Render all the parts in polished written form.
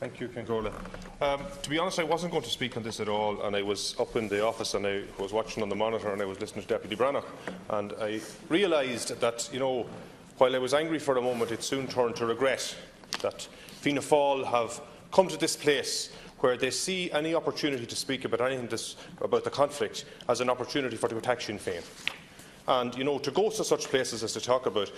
Thank you, Concola. To be honest, I wasn't going to speak on this at all, and I was up in the office and I was watching on the monitor and I was listening to Deputy Brannock, and I realised that, while I was angry for a moment, it soon turned to regret that Fianna Fáil have come to this place where they see any opportunity to speak about anything about the conflict as an opportunity to attack Sinn Féin. And, to go to such places as to talk about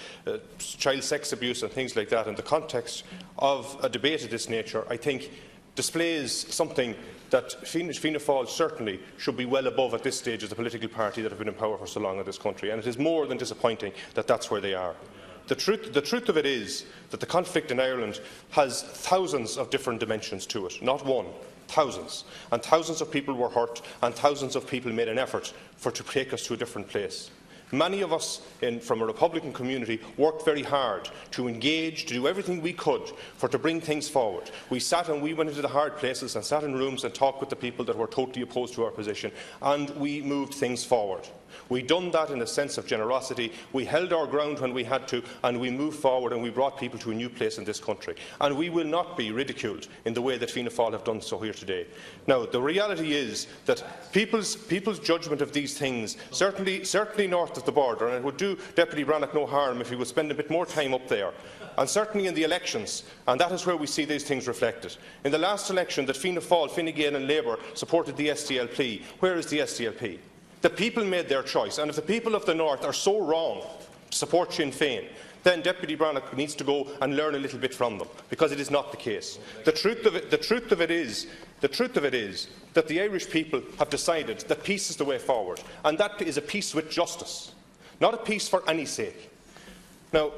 child sex abuse and things like that in the context of a debate of this nature, I think displays something that Fianna Fáil certainly should be well above at this stage as a political party that have been in power for so long in this country. And it is more than disappointing that that's where they are. The truth of it is that the conflict in Ireland has thousands of different dimensions to it, not one. Thousands. And thousands of people were hurt, and thousands of people made an effort to take us to a different place. Many of us from a Republican community worked very hard to engage, to do everything we could to bring things forward. We sat and we went into the hard places and sat in rooms and talked with the people that were totally opposed to our position, and we moved things forward. We done that in a sense of generosity. We held our ground when we had to, and we moved forward and we brought people to a new place in this country. And we will not be ridiculed in the way that Fianna Fáil have done so here today. Now, the reality is that people's judgment of these things, certainly north of the border, and it would do Deputy Brannock no harm if he would spend a bit more time up there, and certainly in the elections, and that is where we see these things reflected. In the last election that Fianna Fáil, Fine Gael and Labour supported the SDLP, where is the SDLP? The people made their choice, and if the people of the North are so wrong to support Sinn Féin, then Deputy Brannock needs to go and learn a little bit from them, because it is not the case. The truth of it is that the Irish people have decided that peace is the way forward, and that is a peace with justice, not a peace for any sake. Now,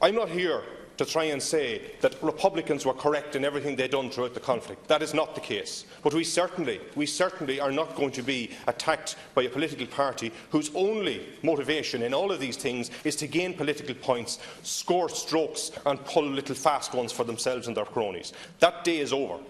I'm not here to try and say that Republicans were correct in everything they've done throughout the conflict. That is not the case. But we certainly are not going to be attacked by a political party whose only motivation in all of these things is to gain political points, score strokes and pull little fast ones for themselves and their cronies. That day is over.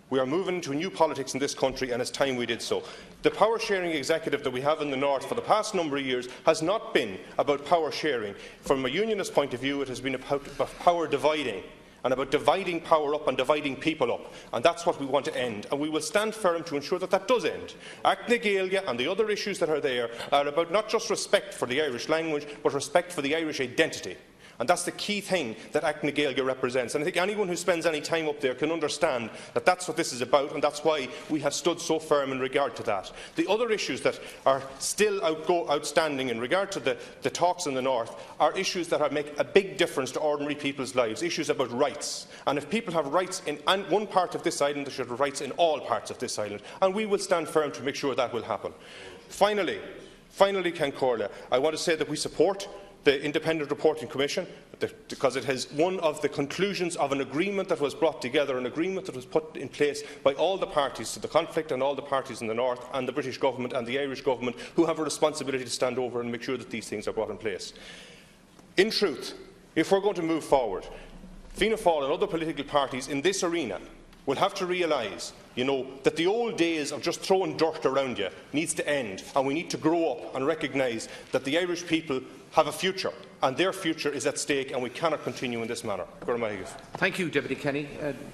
We are moving into a new politics in this country, and it's time we did so. The power-sharing executive that we have in the North for the past number of years has not been about power sharing. From a unionist point of view, it has been about power dividing, and about dividing power up and dividing people up. And that's what we want to end, and we will stand firm to ensure that that does end. Acne Gaeilge and the other issues that are there are about not just respect for the Irish language, but respect for the Irish identity. And that's the key thing that Acne Gaeilge represents. And I think anyone who spends any time up there can understand that that's what this is about, and that's why we have stood so firm in regard to that. The other issues that are still outstanding in regard to the talks in the North are issues that make a big difference to ordinary people's lives, issues about rights. And if people have rights in one part of this island, they should have rights in all parts of this island. And we will stand firm to make sure that will happen. Finally, Ken Corley, I want to say that we support the Independent Reporting Commission, because it has one of the conclusions of an agreement that was brought together, an agreement that was put in place by all the parties to the conflict and all the parties in the North and the British Government and the Irish Government, who have a responsibility to stand over and make sure that these things are brought in place. In truth, if we're going to move forward, Fianna Fáil and other political parties in this arena will have to realise that the old days of just throwing dirt around you needs to end, and we need to grow up and recognise that the Irish people have a future, and their future is at stake, and we cannot continue in this manner. Thank you, Deputy Kenny.